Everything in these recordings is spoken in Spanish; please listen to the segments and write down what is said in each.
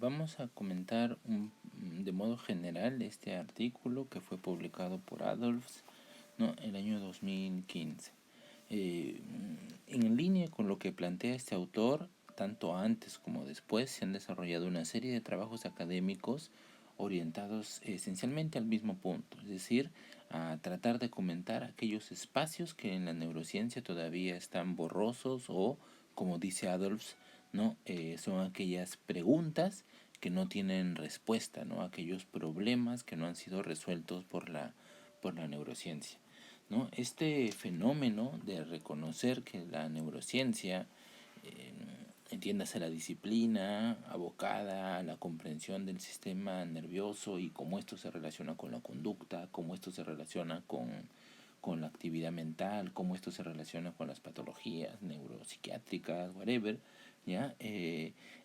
Vamos a comentar de modo general este artículo que fue publicado por Adolphs, ¿no?, el año 2015. En línea con lo que plantea este autor, tanto antes como después se han desarrollado una serie de trabajos académicos orientados esencialmente al mismo punto, es decir, a tratar de comentar aquellos espacios que en la neurociencia todavía están borrosos o, como dice Adolphs, ¿no? Son aquellas preguntas que no tienen respuesta, ¿no? Aquellos problemas que no han sido resueltos por la neurociencia, ¿no? Este fenómeno de reconocer que la neurociencia, entiéndase la disciplina abocada a la comprensión del sistema nervioso y cómo esto se relaciona con la conducta, cómo esto se relaciona con la actividad mental, cómo esto se relaciona con las patologías neuropsiquiátricas, whatever, ¿ya?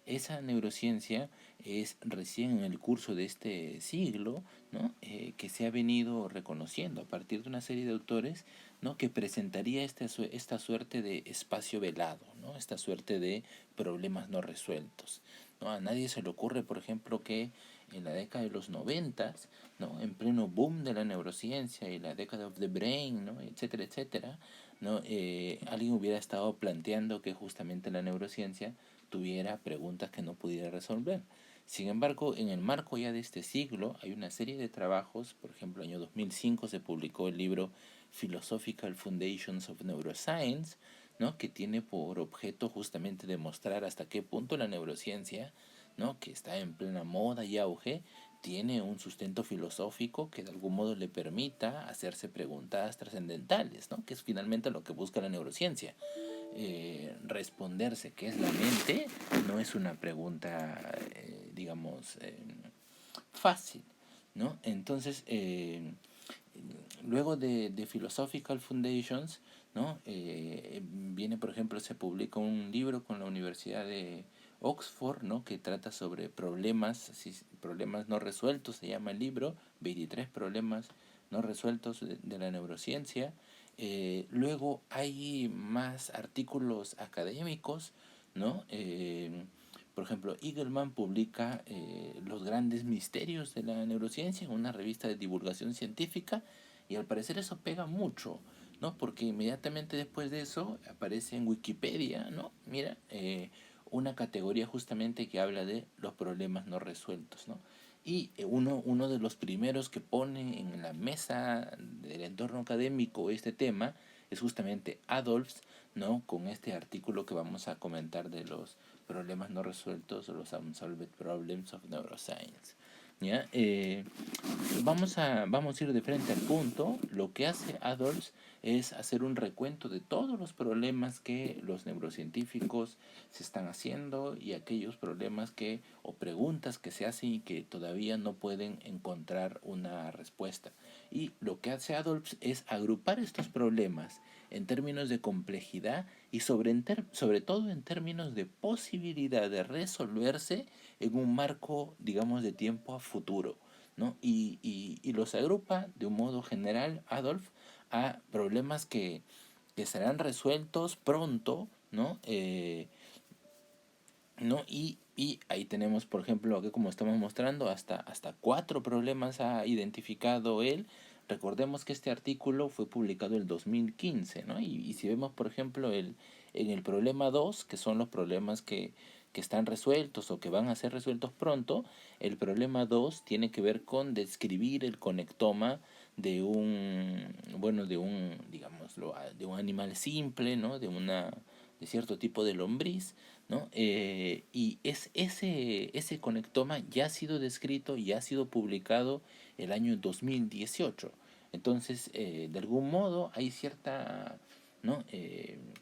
Esa neurociencia es recién en el curso de este siglo, ¿no?, que se ha venido reconociendo a partir de una serie de autores, ¿no?, que presentaría esta suerte de espacio velado, ¿no?, esta suerte de problemas no resueltos, ¿no? A nadie se le ocurre, por ejemplo, que en la década de los 90, ¿no?, en pleno boom de la neurociencia y la década of the brain, ¿no?, etcétera, etcétera, ¿no?, alguien hubiera estado planteando que justamente la neurociencia tuviera preguntas que no pudiera resolver. Sin embargo, en el marco ya de este siglo hay una serie de trabajos. Por ejemplo, en el año 2005 se publicó el libro Philosophical Foundations of Neuroscience, ¿no?, que tiene por objeto justamente demostrar hasta qué punto la neurociencia, ¿no?, que está en plena moda y auge, tiene un sustento filosófico que de algún modo le permita hacerse preguntas trascendentales, ¿no?, que es finalmente lo que busca la neurociencia. Responderse qué es la mente no es una pregunta, digamos, fácil, ¿no? Entonces, luego de Philosophical Foundations, ¿no?, viene, por ejemplo, se publica un libro con la Universidad de Oxford, ¿no?, que trata sobre problemas no resueltos, se llama el libro, 23 problemas no resueltos de la neurociencia. Luego hay más artículos académicos, ¿no? Por ejemplo, Eagleman publica Los grandes misterios de la neurociencia en una revista de divulgación científica, y al parecer eso pega mucho, ¿no? Porque inmediatamente después de eso aparece en Wikipedia, ¿no? Mira, una categoría justamente que habla de los problemas no resueltos, ¿no? Y uno de los primeros que pone en la mesa del entorno académico este tema es justamente Adolphs, ¿no?, con este artículo que vamos a comentar de los problemas no resueltos o los unsolved problems of neuroscience. ¿Ya? Vamos a ir de frente al punto. Lo que hace Adolphs es hacer un recuento de todos los problemas que los neurocientíficos se están haciendo y aquellos problemas o preguntas que se hacen y que todavía no pueden encontrar una respuesta. Y lo que hace Adolphs es agrupar estos problemas en términos de complejidad y sobre todo en términos de posibilidad de resolverse en un marco, digamos, de tiempo a futuro, ¿no? Y los agrupa de un modo general, Adolf, a problemas que serán resueltos pronto, ¿no? ¿No? Y ahí tenemos, por ejemplo, aquí como estamos mostrando, hasta 4 problemas ha identificado él. Recordemos que este artículo fue publicado en el 2015, ¿no? Y si vemos, por ejemplo, en el problema 2, que son los problemas que están resueltos o que van a ser resueltos pronto, el problema 2 tiene que ver con describir el conectoma de digámoslo, de un animal simple, ¿no? De cierto tipo de lombriz, ¿no? Y ese conectoma ya ha sido descrito y ha sido publicado el año 2018. Entonces, de algún modo hay cierta, ¿no?,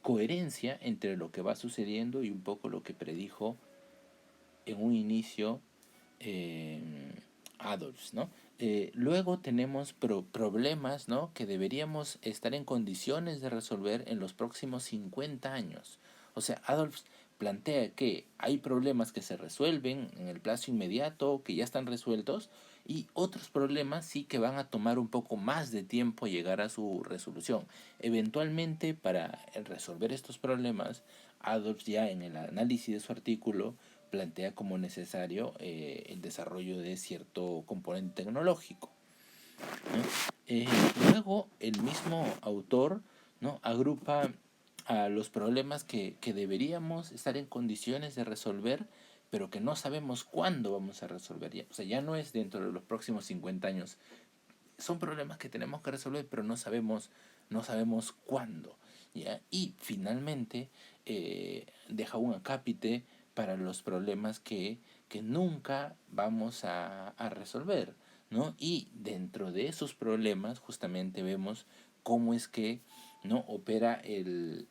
coherencia entre lo que va sucediendo y un poco lo que predijo en un inicio Adolphs, ¿no? Luego tenemos problemas, ¿no?, que deberíamos estar en condiciones de resolver en los próximos 50 años. O sea, Adolphs plantea que hay problemas que se resuelven en el plazo inmediato, que ya están resueltos, y otros problemas sí que van a tomar un poco más de tiempo llegar a su resolución. Eventualmente, para resolver estos problemas, Adolphs ya en el análisis de su artículo plantea como necesario el desarrollo de cierto componente tecnológico, ¿no? Luego el mismo autor, ¿no?, agrupa a los problemas que deberíamos estar en condiciones de resolver, pero que no sabemos cuándo vamos a resolver. Ya, o sea, ya no es dentro de los próximos 50 años. Son problemas que tenemos que resolver, pero no sabemos cuándo. ¿Ya? Y finalmente deja un acápite para los problemas que nunca vamos a resolver, ¿no? Y dentro de esos problemas justamente vemos cómo es que, ¿no?, opera el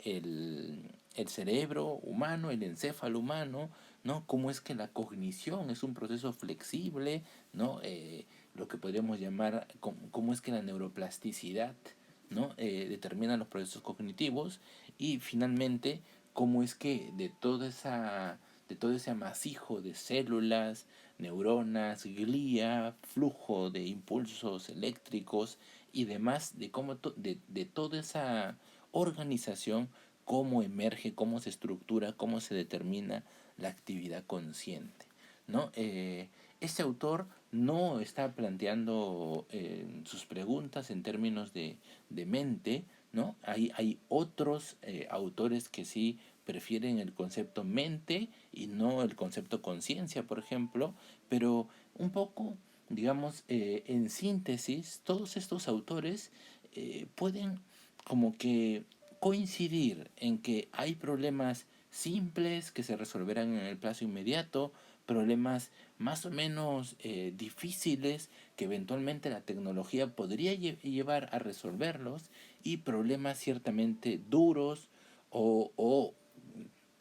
cerebro humano, el encéfalo humano, ¿no? Cómo es que la cognición es un proceso flexible, ¿no? Lo que podríamos llamar cómo es que la neuroplasticidad, ¿no?, determina los procesos cognitivos, y finalmente cómo es que de todo ese amasijo de células, neuronas, glía, flujo de impulsos eléctricos y demás, de toda esa organización, cómo emerge, cómo se estructura, cómo se determina la actividad consciente, ¿no? Este autor no está planteando sus preguntas en términos de mente, ¿no? Hay otros autores que sí prefieren el concepto mente y no el concepto conciencia, por ejemplo, pero un poco, digamos, en síntesis, todos estos autores pueden como que coincidir en que hay problemas simples que se resolverán en el plazo inmediato, problemas más o menos difíciles que eventualmente la tecnología podría llevar a resolverlos, y problemas ciertamente duros o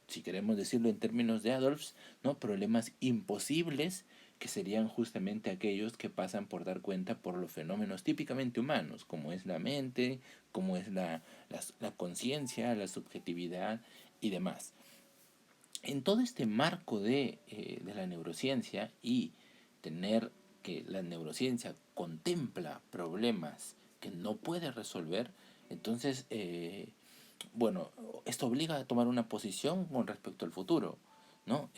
si queremos decirlo en términos de Adolphs, ¿no?, problemas imposibles, que serían justamente aquellos que pasan por dar cuenta por los fenómenos típicamente humanos, como es la mente, como es la conciencia, la subjetividad y demás. En todo este marco de la neurociencia, y tener que la neurociencia contempla problemas que no puede resolver, entonces, bueno, esto obliga a tomar una posición con respecto al futuro, ¿no?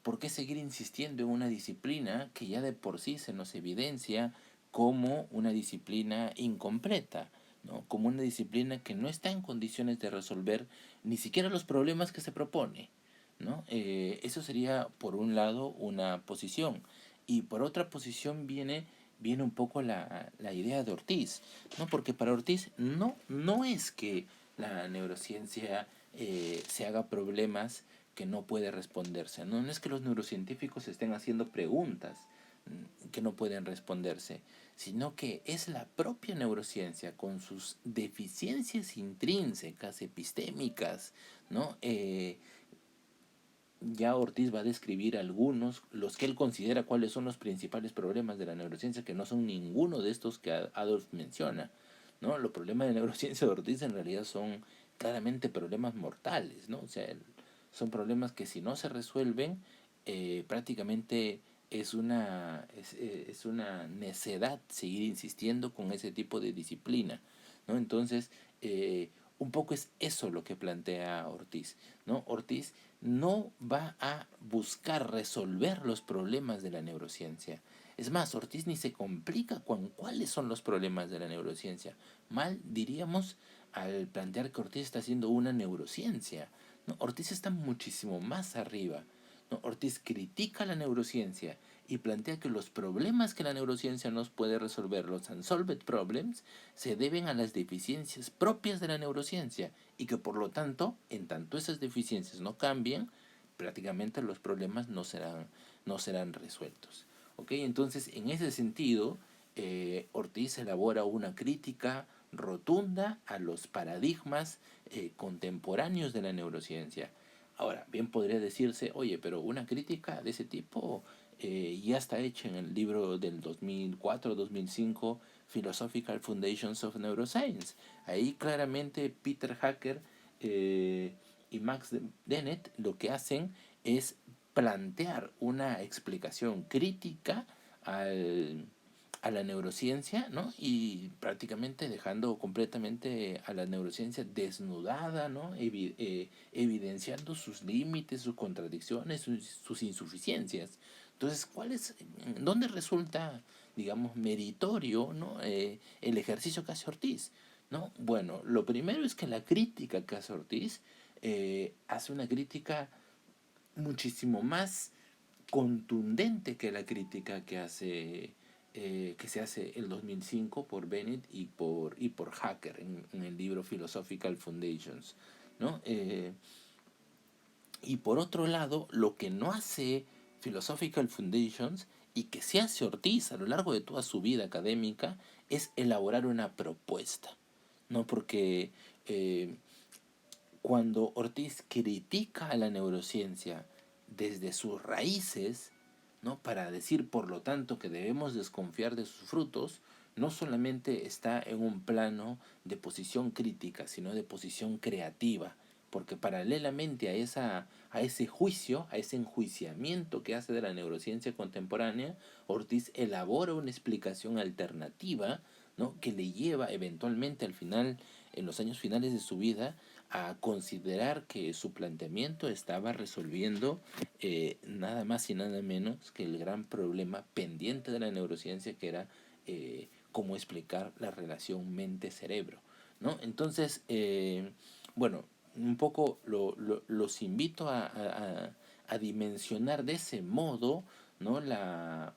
¿Por qué seguir insistiendo en una disciplina que ya de por sí se nos evidencia como una disciplina incompleta, ¿no?, como una disciplina que no está en condiciones de resolver ni siquiera los problemas que se propone, ¿no? Eso sería, por un lado, una posición. Y por otra posición viene un poco la idea de Ortiz, ¿no? Porque para Ortiz no es que la neurociencia se haga problemas que no puede responderse. No es que los neurocientíficos estén haciendo preguntas que no pueden responderse, sino que es la propia neurociencia, con sus deficiencias intrínsecas, epistémicas, ¿no? Ya Ortiz va a describir algunos, los que él considera cuáles son los principales problemas de la neurociencia, que no son ninguno de estos que Adolf menciona, ¿no? Los problemas de neurociencia de Ortiz en realidad son claramente problemas mortales, ¿no? O sea, son problemas que si no se resuelven, prácticamente es una necedad seguir insistiendo con ese tipo de disciplina, ¿no? Entonces, un poco es eso lo que plantea Ortiz, ¿no? Ortiz no va a buscar resolver los problemas de la neurociencia. Es más, Ortiz ni se complica con cuáles son los problemas de la neurociencia. Mal diríamos al plantear que Ortiz está haciendo una neurociencia, ¿no? Ortiz está muchísimo más arriba, ¿no? Ortiz critica la neurociencia y plantea que los problemas que la neurociencia nos puede resolver, los unsolved problems, se deben a las deficiencias propias de la neurociencia, y que por lo tanto, en tanto esas deficiencias no cambien, prácticamente los problemas no serán resueltos. ¿Ok? Entonces, en ese sentido, Ortiz elabora una crítica rotunda a los paradigmas contemporáneos de la neurociencia. Ahora, bien podría decirse, oye, pero una crítica de ese tipo ya está hecha en el libro del 2004-2005, Philosophical Foundations of Neuroscience. Ahí claramente Peter Hacker y Max Dennett lo que hacen es plantear una explicación crítica al, a la neurociencia, ¿no? Y prácticamente dejando completamente a la neurociencia desnudada, ¿no? Evidenciando sus límites, sus contradicciones, sus insuficiencias. Entonces, ¿dónde resulta, digamos, meritorio, ¿no? El ejercicio que hace Ortiz, ¿no? Bueno, lo primero es que la crítica que hace Ortiz hace una crítica muchísimo más contundente que la crítica que se hace el 2005 por Bennett y por Hacker en el libro Philosophical Foundations, ¿no? Y por otro lado, lo que no hace Philosophical Foundations y que se hace Ortiz a lo largo de toda su vida académica es elaborar una propuesta, ¿no? Porque eh, cuando Ortiz critica a la neurociencia desde sus raíces, ¿no? Para decir, por lo tanto, que debemos desconfiar de sus frutos, no solamente está en un plano de posición crítica, sino de posición creativa, porque paralelamente a ese juicio, a ese enjuiciamiento que hace de la neurociencia contemporánea, Ortiz elabora una explicación alternativa, ¿no? Que le lleva eventualmente al final, en los años finales de su vida, a considerar que su planteamiento estaba resolviendo nada más y nada menos que el gran problema pendiente de la neurociencia, que era cómo explicar la relación mente-cerebro, ¿no? Entonces, bueno, un poco los invito a dimensionar de ese modo, ¿no?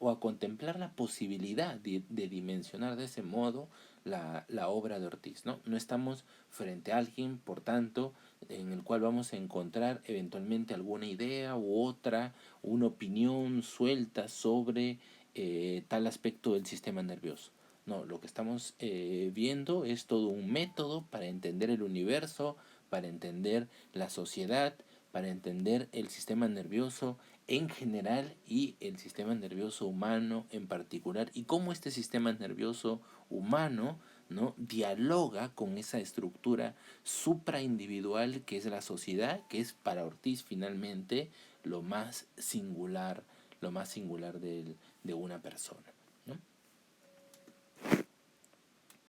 O a contemplar la posibilidad de dimensionar de ese modo la obra de Ortiz, ¿no? No estamos frente a alguien, por tanto, en el cual vamos a encontrar eventualmente alguna idea u otra, una opinión suelta sobre tal aspecto del sistema nervioso. No, lo que estamos viendo es todo un método para entender el universo, para entender la sociedad, para entender el sistema nervioso en general y el sistema nervioso humano en particular, y cómo este sistema nervioso humano, ¿no? Dialoga con esa estructura supraindividual que es la sociedad, que es para Ortiz finalmente lo más singular de una persona, ¿no?